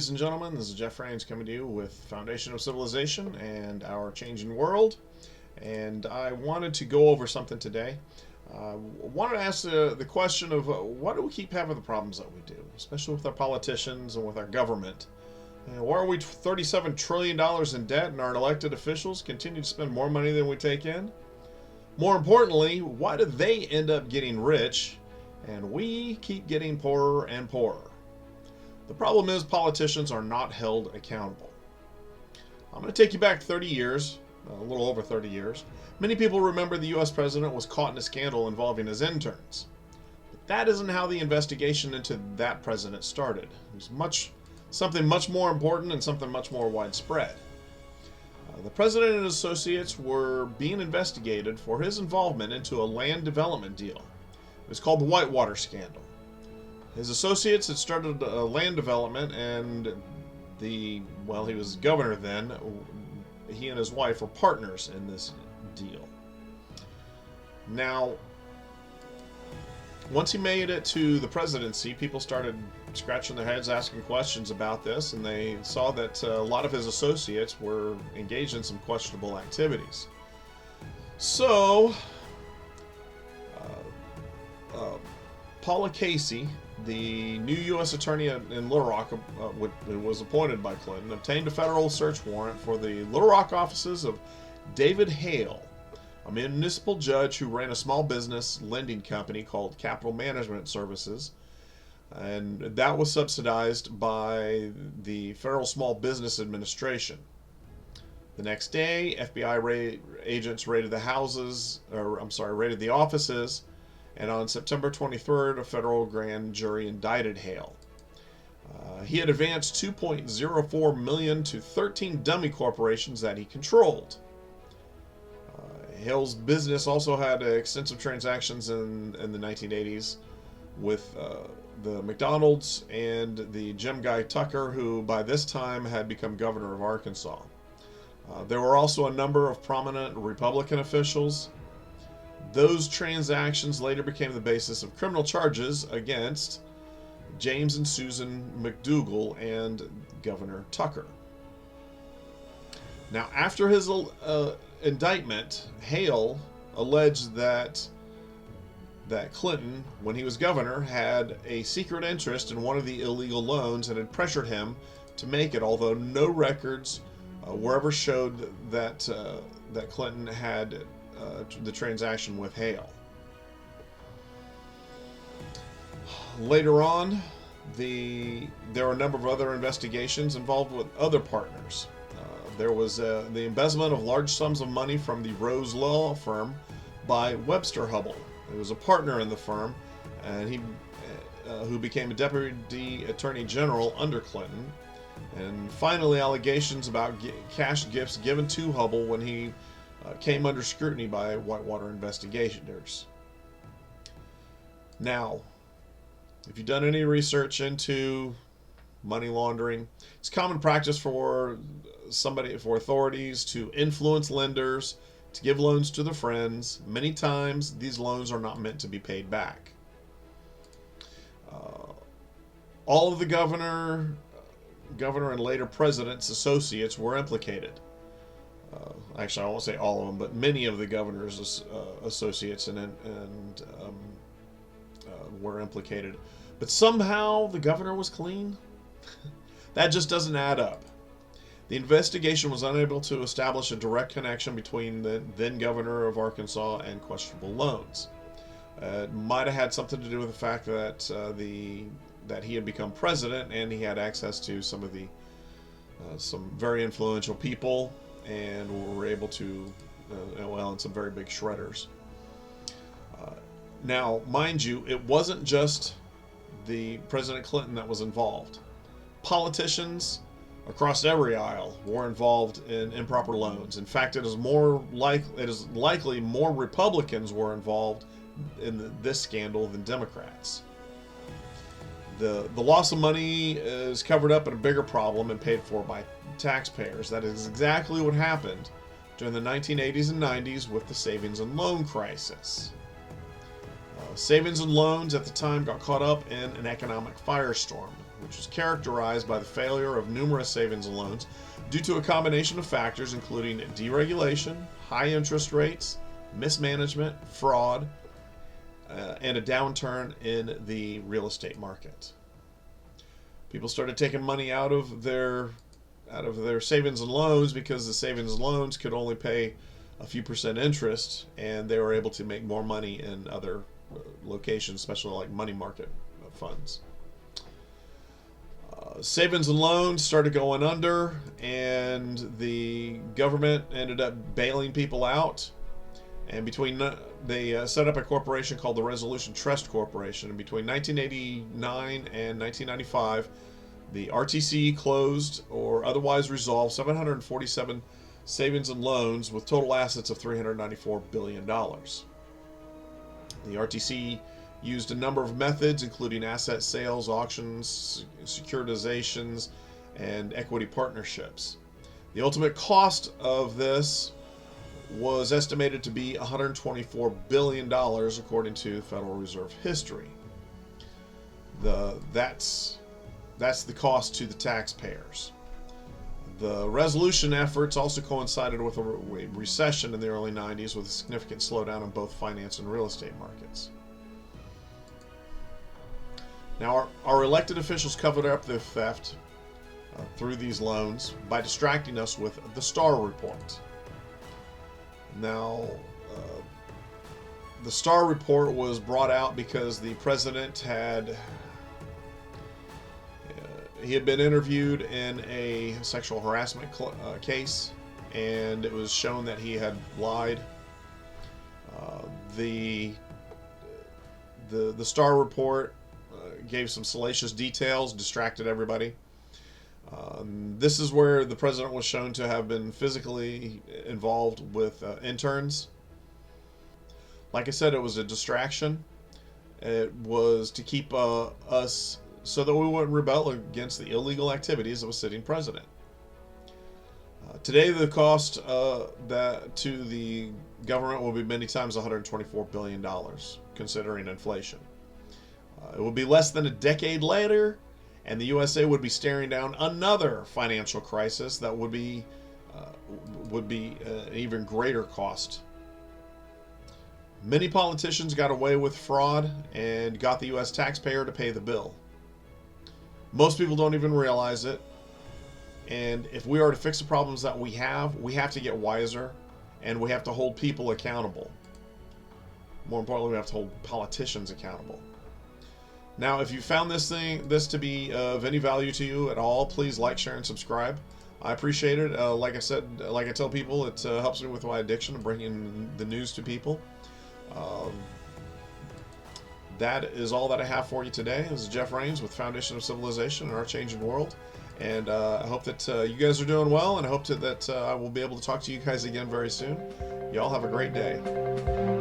ladies and gentlemen. This is Jeff Rains coming to you with Foundation of Civilization and Our Changing World. And I wanted to go over something today. I wanted to ask the question of why do we keep having the problems that we do, especially with our politicians and with our government? Why are we $37 trillion in debt and our elected officials continue to spend more money than we take in? More importantly, why do they end up getting rich and we keep getting poorer and poorer? The problem is politicians are not held accountable. I'm going to take you back 30 years, a little over 30 years. Many people remember the U.S. president was caught in a scandal involving his interns. But that isn't how the investigation into that president started. It was something much more important and something much more widespread. The president and his associates were being investigated for his involvement into a land development deal. It was called the Whitewater scandal. His associates had started a land development, and he was governor then. He and his wife were partners in this deal. Now, once he made it to the presidency, people started scratching their heads, asking questions about this, and they saw that a lot of his associates were engaged in some questionable activities. So, Paula Casey, the new U.S. attorney in Little Rock, who was appointed by Clinton, obtained a federal search warrant for the Little Rock offices of David Hale, a municipal judge who ran a small business lending company called Capital Management Services, and that was subsidized by the Federal Small Business Administration. The next day, FBI agents raided the offices, and on September 23rd, a federal grand jury indicted Hale. He had advanced $2.04 million to 13 dummy corporations that he controlled. Hale's business also had extensive transactions in the 1980s with the McDonald's and the Jim Guy Tucker, who by this time had become governor of Arkansas. There were also a number of prominent Republican officials. Those transactions later became the basis of criminal charges against James and Susan McDougal and Governor Tucker. Now, after his indictment, Hale alleged that Clinton, when he was governor, had a secret interest in one of the illegal loans and had pressured him to make it, although no records were ever showed that Clinton had the transaction with Hale. Later on, there were a number of other investigations involved with other partners. There was the embezzlement of large sums of money from the Rose Law Firm by Webster Hubbell. He was a partner in the firm, and who became a deputy attorney general under Clinton. And finally, allegations about cash gifts given to Hubbell when he came under scrutiny by Whitewater investigators. Now, if you've done any research into money laundering, it's common practice for authorities to influence lenders to give loans to their friends. Many times, these loans are not meant to be paid back. All of the governor and later president's associates were implicated. Actually, I won't say all of them, but many of the governor's associates were implicated. But somehow the governor was clean? That just doesn't add up. The investigation was unable to establish a direct connection between the then governor of Arkansas and questionable loans. It might have had something to do with the fact that he had become president and he had access to some very influential people, and were able to, and some very big shredders. Now, mind you, it wasn't just the President Clinton that was involved. Politicians across every aisle were involved in improper loans. In fact, it is likely more Republicans were involved in this scandal than Democrats. The loss of money is covered up in a bigger problem and paid for by taxpayers. That is exactly what happened during the 1980s and 90s with the savings and loan crisis. Savings and loans at the time got caught up in an economic firestorm. which was characterized by the failure of numerous savings and loans due to a combination of factors including deregulation, high interest rates, mismanagement, fraud, and a downturn in the real estate market. People started taking money out of their savings and loans because the savings and loans could only pay a few percent interest, and they were able to make more money in other locations, especially like money market funds. Savings and loans started going under, and the government ended up bailing people out. And they set up a corporation called the Resolution Trust Corporation. And between 1989 and 1995, the RTC closed or otherwise resolved 747 savings and loans with total assets of $394 billion. The RTC used a number of methods, including asset sales, auctions, securitizations, and equity partnerships. The ultimate cost of this was estimated to be $124 billion, according to Federal Reserve history. That's the cost to the taxpayers. The resolution efforts also coincided with a recession in the early 90s, with a significant slowdown in both finance and real estate markets. Now, our elected officials covered up the theft through these loans by distracting us with the Starr Report. Now, the Starr Report was brought out because the president had been interviewed in a sexual harassment case, and it was shown that he had lied. The Starr Report gave some salacious details, distracted everybody. This is where the president was shown to have been physically involved with interns. Like I said, it was a distraction. It was to keep us so that we wouldn't rebel against the illegal activities of a sitting president. Today, the cost that to the government will be many times $124 billion, considering inflation. It will be less than a decade later, and the USA would be staring down another financial crisis that would be an even greater cost. Many politicians got away with fraud and got the U.S. taxpayer to pay the bill. Most people don't even realize it. And if we are to fix the problems that we have to get wiser, and we have to hold people accountable. More importantly, we have to hold politicians accountable. Now, if you found this to be of any value to you at all, please like, share, and subscribe. I appreciate it. Like I said, like I tell people, it helps me with my addiction and bringing the news to people. That is all that I have for you today. This is Jeff Rains with Foundation of Civilization and Our Changing World. And I hope that you guys are doing well, and I hope that I will be able to talk to you guys again very soon. Y'all have a great day.